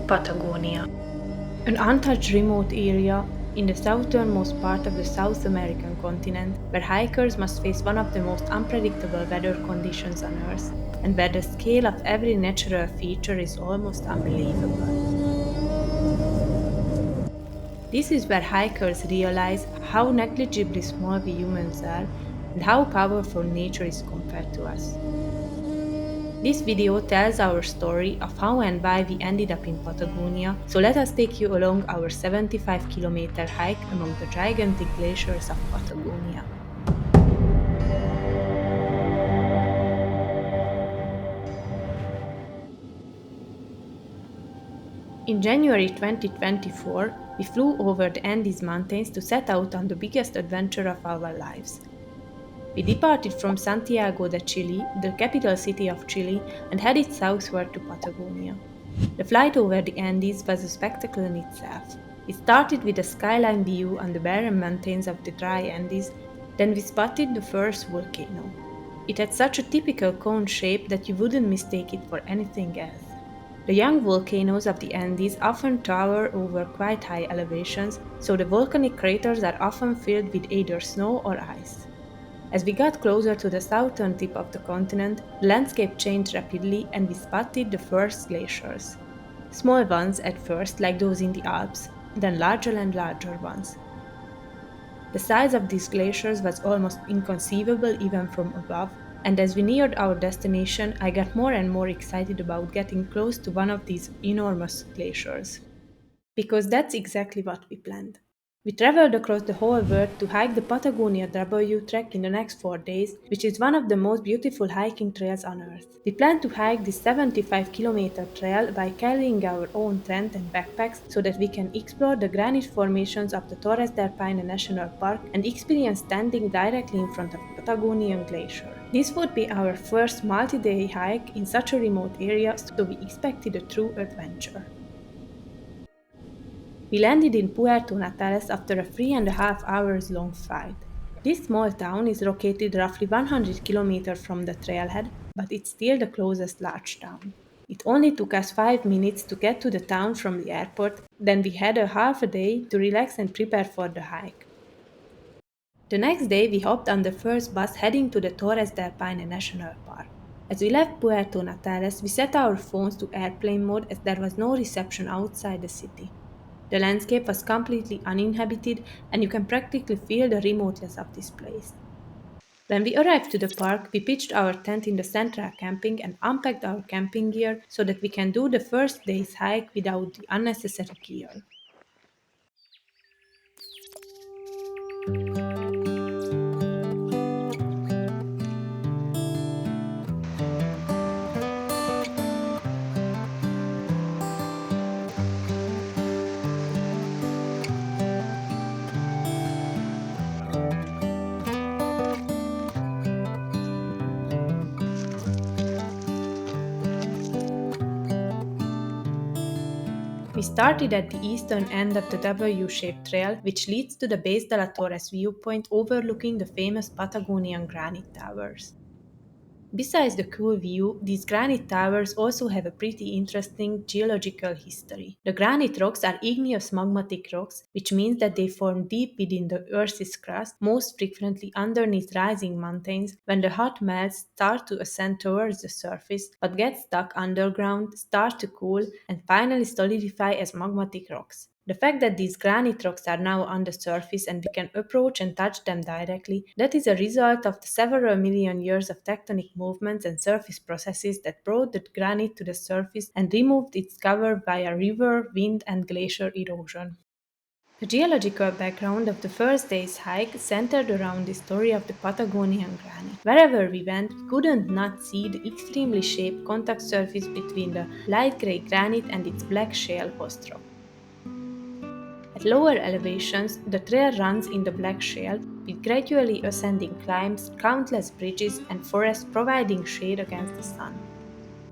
Patagonia, an untouched remote area in the southernmost part of the South American continent, where hikers must face one of the most unpredictable weather conditions on Earth, and where the scale of every natural feature is almost unbelievable. This is where hikers realize how negligibly small we humans are and how powerful nature is compared to us. This video tells our story of how and why we ended up in Patagonia, so let us take you along our 75-kilometer hike among the gigantic glaciers of Patagonia. In January 2024, we flew over the Andes Mountains to set out on the biggest adventure of our lives. We departed from Santiago de Chile, the capital city of Chile, and headed southward to Patagonia. The flight over the Andes was a spectacle in itself. It started with a skyline view on the barren mountains of the dry Andes, then we spotted the first volcano. It had such a typical cone shape that you wouldn't mistake it for anything else. The young volcanoes of the Andes often tower over quite high elevations, so the volcanic craters are often filled with either snow or ice. As we got closer to the southern tip of the continent, the landscape changed rapidly and we spotted the first glaciers. Small ones at first, like those in the Alps, then larger and larger ones. The size of these glaciers was almost inconceivable even from above, and as we neared our destination, I got more and more excited about getting close to one of these enormous glaciers. Because that's exactly what we planned. We traveled across the whole world to hike the Patagonia W-trek in the next 4 days, which is one of the most beautiful hiking trails on Earth. We plan to hike this 75-kilometer trail by carrying our own tent and backpacks so that we can explore the granite formations of the Torres Paine National Park and experience standing directly in front of the Patagonian Glacier. This would be our first multi-day hike in such a remote area, so we expected a true adventure. We landed in Puerto Natales after a 3.5 hours long flight. This small town is located roughly 100 kilometers from the trailhead, but it's still the closest large town. It only took us 5 minutes to get to the town from the airport, then we had a half a day to relax and prepare for the hike. The next day we hopped on the first bus heading to the Torres del Paine National Park. As we left Puerto Natales, we set our phones to airplane mode as there was no reception outside the city. The landscape was completely uninhabited, and you can practically feel the remoteness of this place. When we arrived to the park, we pitched our tent in the central camping and unpacked our camping gear so that we can do the first day's hike without the unnecessary gear. We started at the eastern end of the W-shaped trail, which leads to the base de la Torres viewpoint overlooking the famous Patagonian Granite towers. Besides the cool view, these granite towers also have a pretty interesting geological history. The granite rocks are igneous magmatic rocks, which means that they form deep within the Earth's crust, most frequently underneath rising mountains when the hot melts start to ascend towards the surface, but get stuck underground, start to cool, and finally solidify as magmatic rocks. The fact that these granite rocks are now on the surface and we can approach and touch them directly, that is a result of the several million years of tectonic movements and surface processes that brought the granite to the surface and removed its cover via river, wind, and glacier erosion. The geological background of the first day's hike centered around the story of the Patagonian Granite. Wherever we went, we couldn't not see the extremely shaped contact surface between the light grey granite and its black shale host rock. At lower elevations, the trail runs in the black shale, with gradually ascending climbs, countless bridges, and forests providing shade against the sun.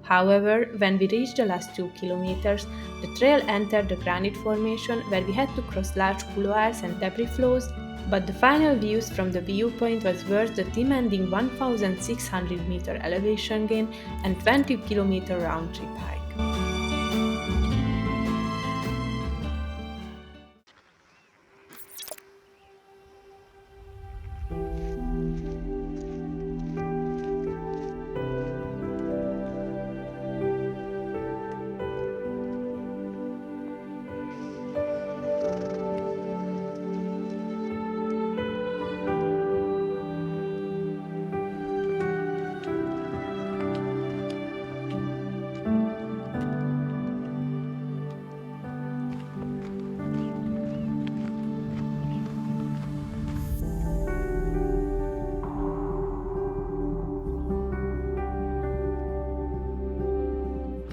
However, when we reached the last 2 kilometers, the trail entered the granite formation where we had to cross large couloirs and debris flows, but the final views from the viewpoint was worth the demanding 1,600 meter elevation gain and 20 kilometer round trip hike.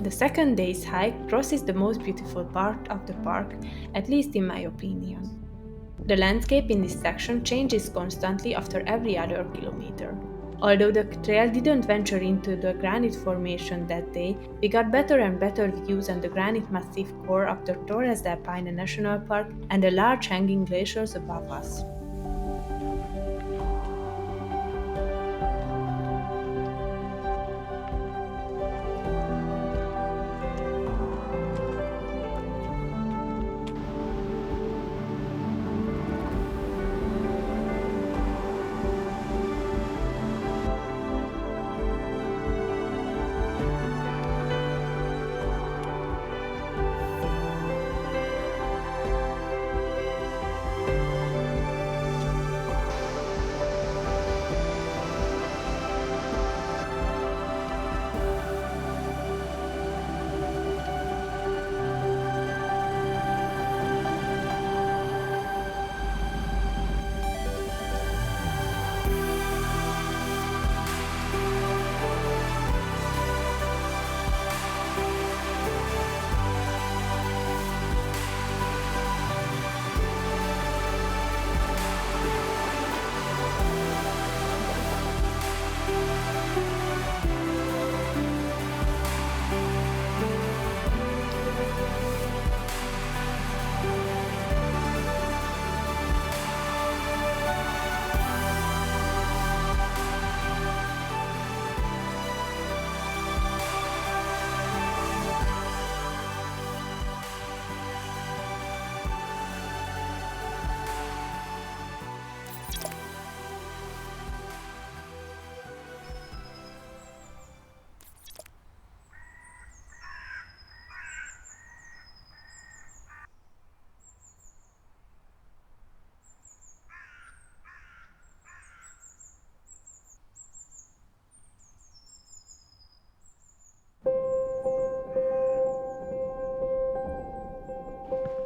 The second day's hike crosses the most beautiful part of the park, at least in my opinion. The landscape in this section changes constantly after every other kilometer. Although the trail didn't venture into the granite formation that day, we got better and better views on the granite massive core of the Torres Paine National Park and the large hanging glaciers above us.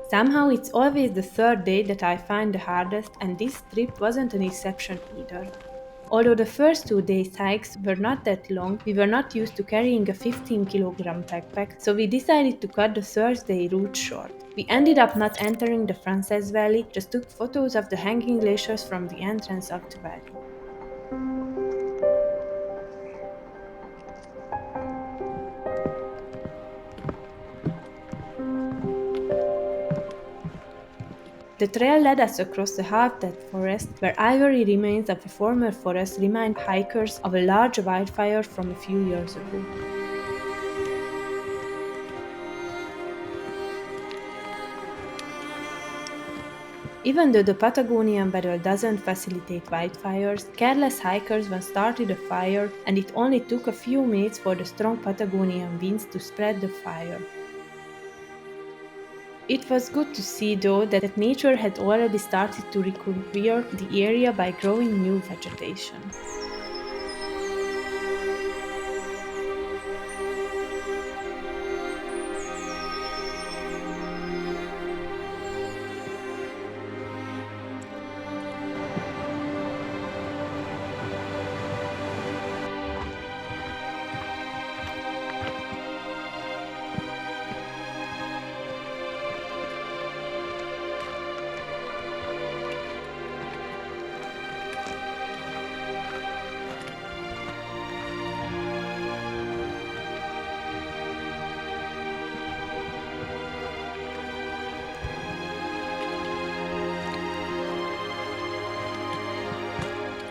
Somehow it's always the third day that I find the hardest, and this trip wasn't an exception either. Although the first 2 days hikes were not that long, we were not used to carrying a 15-kilogram backpack, so we decided to cut the Thursday route short. We ended up not entering the Frances Valley, just took photos of the hanging glaciers from the entrance of the valley. The trail led us across the half-dead forest, where ivory remains of a former forest remind hikers of a large wildfire from a few years ago. Even though the Patagonian weather doesn't facilitate wildfires, careless hikers once started a fire, and it only took a few minutes for the strong Patagonian winds to spread the fire. It was good to see, though, that nature had already started to reconquer the area by growing new vegetation.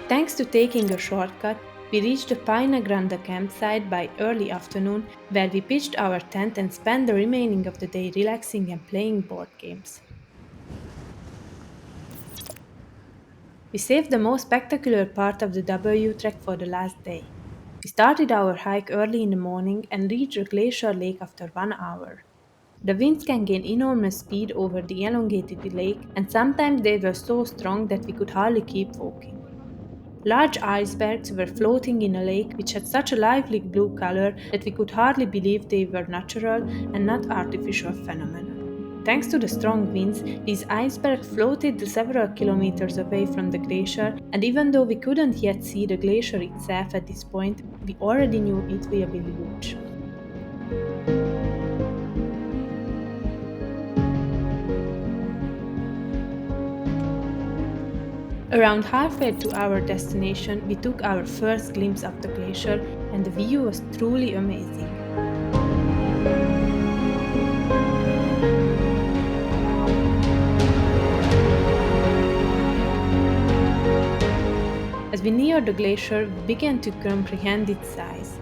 Thanks to taking a shortcut, we reached the Paine Grande campsite by early afternoon, where we pitched our tent and spent the remaining of the day relaxing and playing board games. We saved the most spectacular part of the W-trek for the last day. We started our hike early in the morning and reached the glacier lake after 1 hour. The winds can gain enormous speed over the elongated lake, and sometimes they were so strong that we could hardly keep walking. Large icebergs were floating in a lake which had such a lively blue color that we could hardly believe they were natural and not artificial phenomena. Thanks to the strong winds, these icebergs floated several kilometers away from the glacier, and even though we couldn't yet see the glacier itself at this point, we already knew it will be huge. Around halfway to our destination, we took our first glimpse of the glacier, and the view was truly amazing. As we neared the glacier, we began to comprehend its size.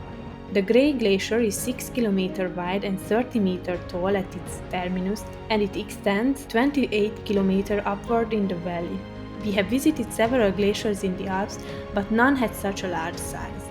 The Grey Glacier is 6 km wide and 30 m tall at its terminus, and it extends 28 km upward in the valley. We have visited several glaciers in the Alps, but none had such a large size.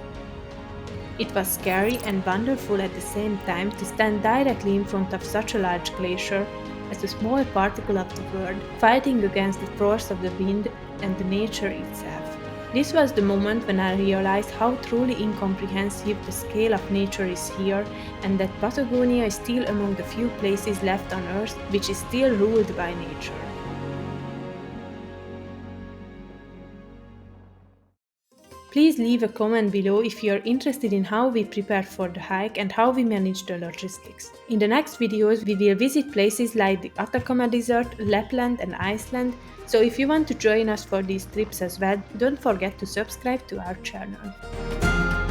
It was scary and wonderful at the same time to stand directly in front of such a large glacier as a small particle of the world, fighting against the force of the wind and the nature itself. This was the moment when I realized how truly incomprehensive the scale of nature is here, and that Patagonia is still among the few places left on Earth which is still ruled by nature. Please leave a comment below if you are interested in how we prepared for the hike and how we managed the logistics. In the next videos, we will visit places like the Atacama Desert, Lapland and Iceland, so if you want to join us for these trips as well, don't forget to subscribe to our channel.